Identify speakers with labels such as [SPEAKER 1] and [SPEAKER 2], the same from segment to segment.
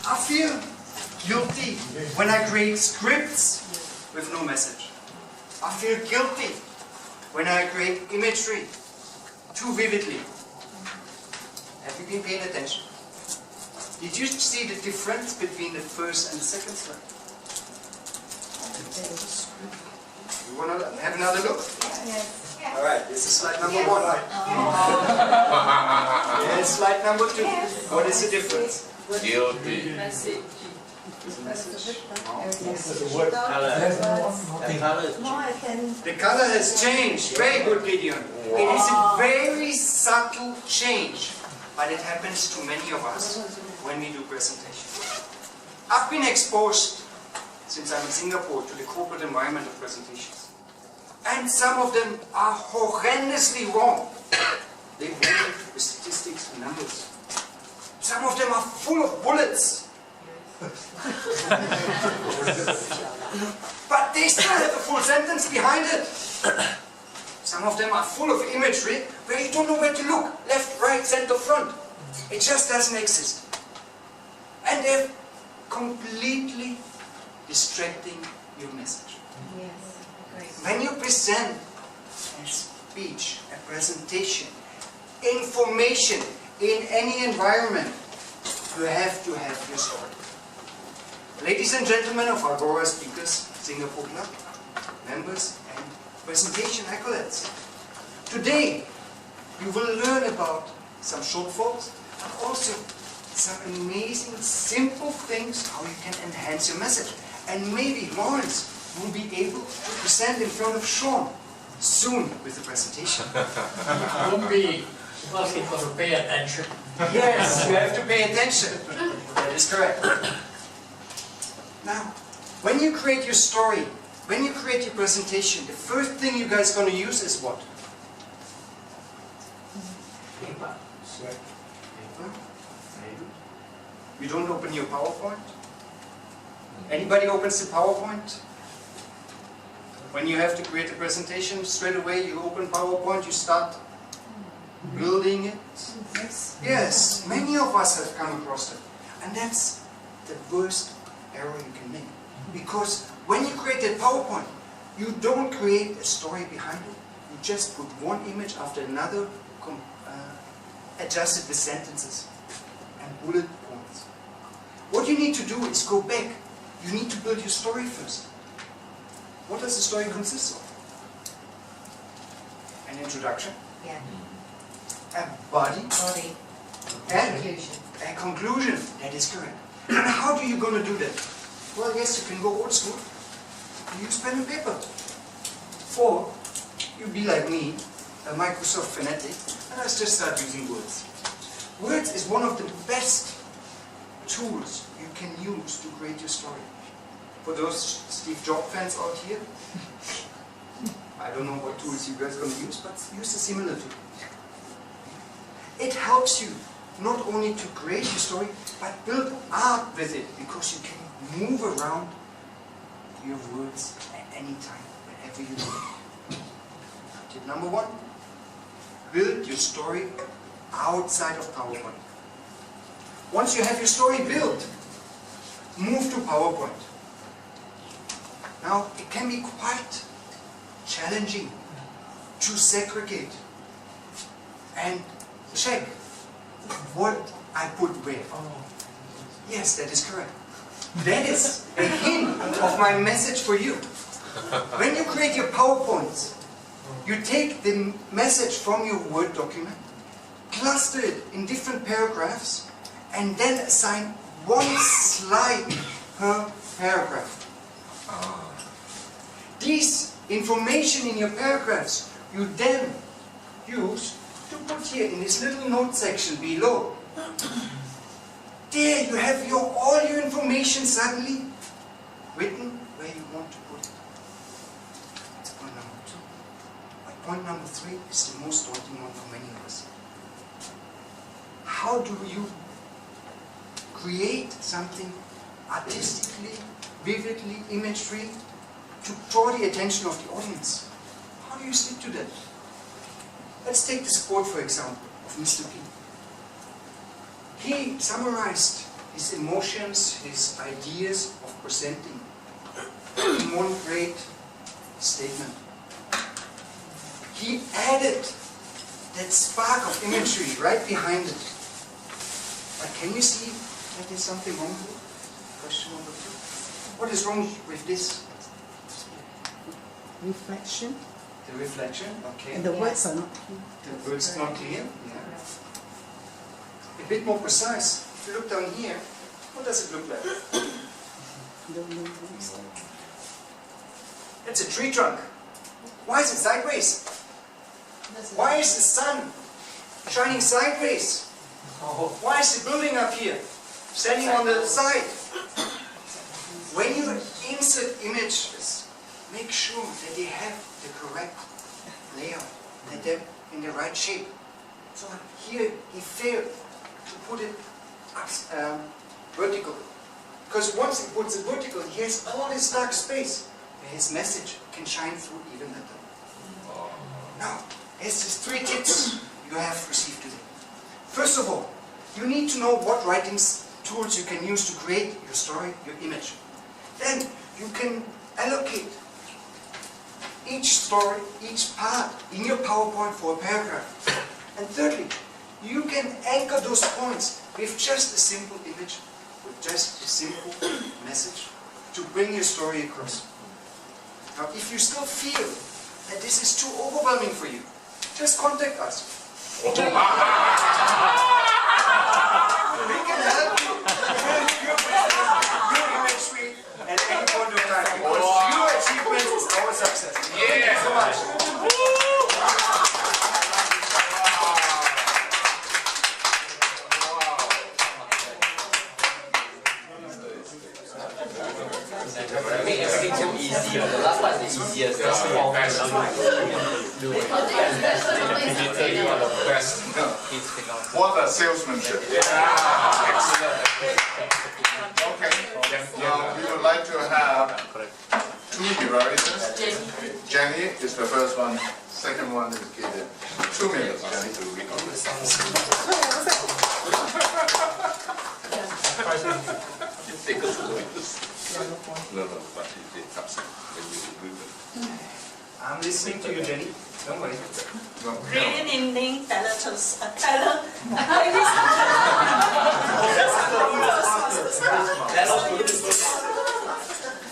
[SPEAKER 1] I feel guilty when I create scripts with no message. I feel guilty when I create imagery too vividly. Have you been paying attention? Did you see the difference between the first and the second slide? You want to have another look?
[SPEAKER 2] Yes.
[SPEAKER 1] Alright, this is slide number 1. Yes, slide number 2. What is the difference?
[SPEAKER 3] Guilty.
[SPEAKER 2] Message.
[SPEAKER 1] The color has changed. Very good, Gideon. It is a very subtle change, but it happens to many of us when we do presentations. I've been exposed, since I'm in Singapore, to the corporate environment of presentations. And some of them are horrendously wrong. They vary with statistics and numbers. Some of them are full of bullets. But they still have a full sentence behind it. Some of them are full of imagery where you don't know where to look. Left, right, center, front. It just doesn't exist. And they're completely distracting your message.
[SPEAKER 2] Yes, great.
[SPEAKER 1] When you present a speech, a presentation, information in any environment, you have to have your story. Ladies and gentlemen of Agora Speakers Singapore Club, members and presentation accolades. Today, you will learn about some shortfalls, but also some amazing, simple things how you can enhance your message. And maybe Lawrence will be able to present in front of Sean soon with the presentation.
[SPEAKER 4] Don't be asking for to pay attention.
[SPEAKER 1] Yes, you have to pay attention. That is correct. Now, when you create your story, when you create your presentation, the first thing you guys are going to use is what?
[SPEAKER 4] Paper.
[SPEAKER 1] Paper? You don't open your PowerPoint? Anybody opens the PowerPoint? When you have to create a presentation, straight away you open PowerPoint, you start building it. Yes, many of us have come across it. And that's the worst error you can make. Because when you create a PowerPoint, you don't create a story behind it. You just put one image after another, adjust it with sentences and bullet points. What you need to do is go back. You need to build your story first. What does the story consist of? An introduction,
[SPEAKER 2] Yeah.
[SPEAKER 1] a body,
[SPEAKER 2] Body.
[SPEAKER 1] and
[SPEAKER 2] Conclusion.
[SPEAKER 1] a conclusion. That is correct. And how do you going to do that? Well, yes, you can go old school. You use pen and paper. Or you be like me, a Microsoft fanatic, and let's just start using words. Words is one of the best tools you can use to create your story. For those Steve Jobs fans out here, I don't know what tools you guys are going to use, but use a similar tool. It helps you not only to create your story, but build art with it, because you can move around your words at any time, whenever you want. Tip number 1, build your story outside of PowerPoint. Once you have your story built, move to PowerPoint. Now, it can be quite challenging to segregate and check what I put where. Yes, that is correct. That is a hint of my message for you. When you create your PowerPoints, you take the message from your Word document, cluster it in different paragraphs, and then assign one slide per paragraph. These information in your paragraphs, you then use to put here in this little note section below. There you have all your information suddenly written where you want to put it. That's point number 2. But point number 3 is the most daunting one for many of us. How do you create something artistically, vividly, imagery to draw the attention of the audience? How do you stick to that? Let's take the quote, for example, of Mr. P. He summarized his emotions, his ideas of presenting in one great statement. He added that spark of imagery right behind it. But can you see that there's something wrong here? Question number 2. What is wrong with this?
[SPEAKER 3] Reflection.
[SPEAKER 1] The reflection, okay.
[SPEAKER 3] And the words are not clear.
[SPEAKER 1] The words not clear. Yeah. A bit more precise. If you look down here, what does it look like?
[SPEAKER 3] Don't know words.
[SPEAKER 1] It's a tree trunk. Why is it sideways? Why is the sun shining sideways? Why is the building up here standing on the side? When you insert images, make sure that they have the correct layout, that they're in the right shape. So here he failed to put it up, vertical. Because once he puts it vertical, he has all this dark space where his message can shine through even better. Now, here's just 3 tips you have received today. First of all, you need to know what writing tools you can use to create your story, your image. Then you can allocate each story, each part in your PowerPoint for a paragraph. And thirdly, you can anchor those points with just a simple image, with just a simple message to bring your story across. Now, if you still feel that this is too overwhelming for you, just contact us. We can help you build your business, your image suite at any point of time. Because your achievement is our success. Thank you so much.
[SPEAKER 5] Everything too easy. The last part is the easiest.
[SPEAKER 6] What a salesmanship. Excellent. Okay. Now we would like to have 2 evaluators. Jenny is the first one. Second one is Gideon. 2 minutes, Jenny, to read on this.
[SPEAKER 7] No, but it comes when you read them.
[SPEAKER 1] I'm listening to you, Jenny. Don't worry.
[SPEAKER 8] Brilliant evening, fellows.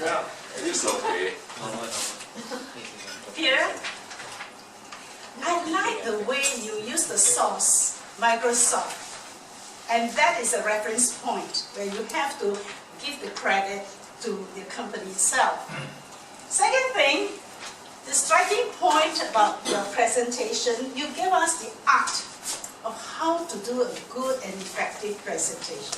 [SPEAKER 7] Yeah, it's okay.
[SPEAKER 8] Peter, I like the way you use the source, Microsoft. And that is a reference point where you have to give the credit to the company itself. Second thing, the striking point about your presentation, you gave us the art of how to do a good and effective presentation.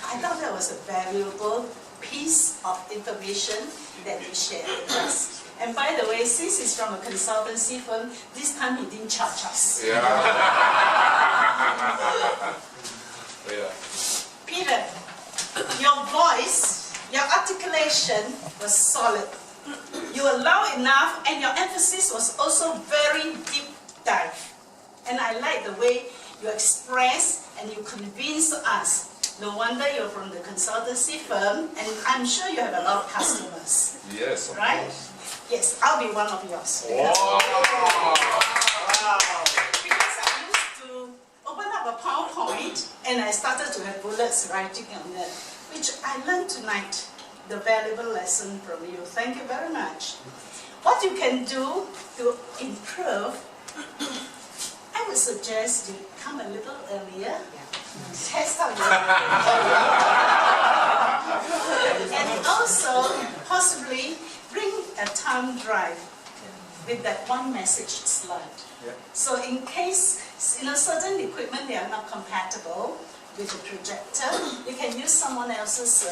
[SPEAKER 8] I thought that was a valuable piece of information that you shared with us. And by the way, since he's from a consultancy firm, this time he didn't charge us.
[SPEAKER 7] Yeah.
[SPEAKER 8] Peter, your voice, your articulation was solid. You were loud enough and your emphasis was also very deep dive. And I like the way you express and you convince us. No wonder you're from the consultancy firm and I'm sure you have a lot of customers.
[SPEAKER 7] Yes, of
[SPEAKER 8] right?
[SPEAKER 7] course.
[SPEAKER 8] Yes, I'll be one of yours.
[SPEAKER 7] Wow.
[SPEAKER 8] Because I used to open up a PowerPoint and I started to have bullets writing on that, which I learned tonight. The valuable lesson from you. Thank you very much. What you can do to improve, I would suggest you come a little earlier. Test out your and also possibly bring a thumb drive with that one message slide. So in case certain equipment they are not compatible with the projector, you can use someone else's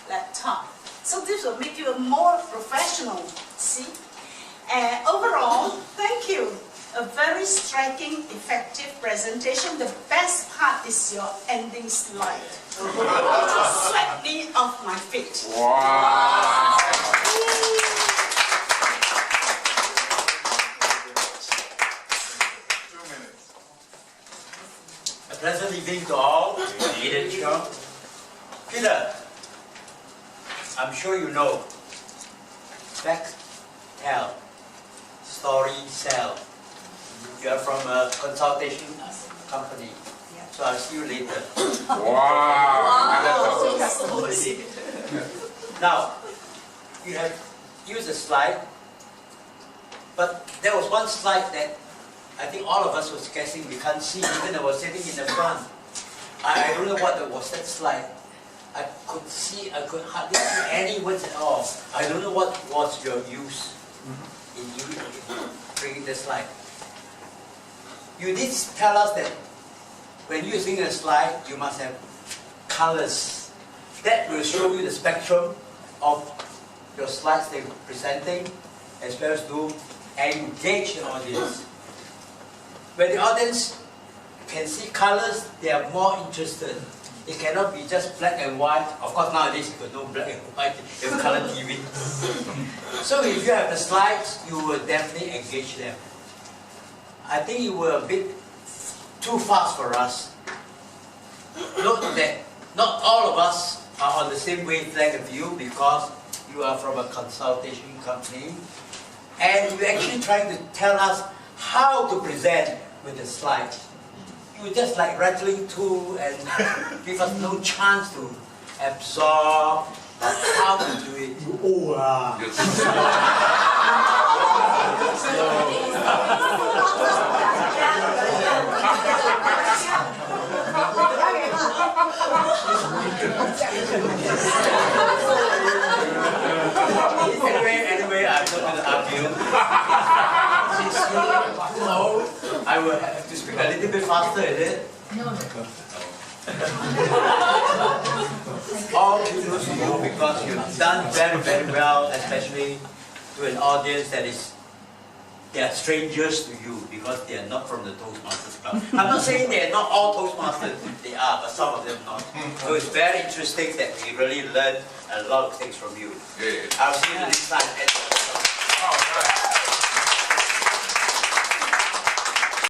[SPEAKER 8] laptop. So this will make you more professional, see? Overall, thank you. A very striking, effective presentation. The best part is your ending slide. Swept me off my feet.
[SPEAKER 7] Wow.
[SPEAKER 6] 2 minutes.
[SPEAKER 5] A pleasant evening to all. Leadership.
[SPEAKER 9] Peter, I'm sure you know, fact tell, story sell. You are from a consultation company, so I'll see you later.
[SPEAKER 6] Wow.
[SPEAKER 9] Now, you have used a slide, but there was one slide that I think all of us was guessing we can't see, even I was sitting in the front. I don't know what was that slide. I could hardly see any words at all. I don't know what was your use in bringing the slide. You did tell us that when using a slide, you must have colors. That will show you the spectrum of your slides that you're presenting, as well as to engage the audience. When the audience can see colors, they are more interested. It cannot be just black and white. Of course, nowadays you got no black and white, you have color TV. So if you have the slides, you will definitely engage them. I think you were a bit too fast for us. Note that not all of us are on the same wavelength of you because you are from a consultation company and you're actually trying to tell us how to present with the slides. You just like rattling through and give us no chance to absorb how to do it. Anyway, I'm not going to argue. Since you know, I will have to speak a little bit faster, is it?
[SPEAKER 2] No.
[SPEAKER 9] All kudos to you because you've done very, very well, especially to an audience that is, they are strangers to you because they are not from the Toastmasters Club. I'm not saying they are not all Toastmasters, they are, but some of them not. So it's very interesting that we really learned a lot of things from you.
[SPEAKER 6] Yeah.
[SPEAKER 9] I'll see you next time.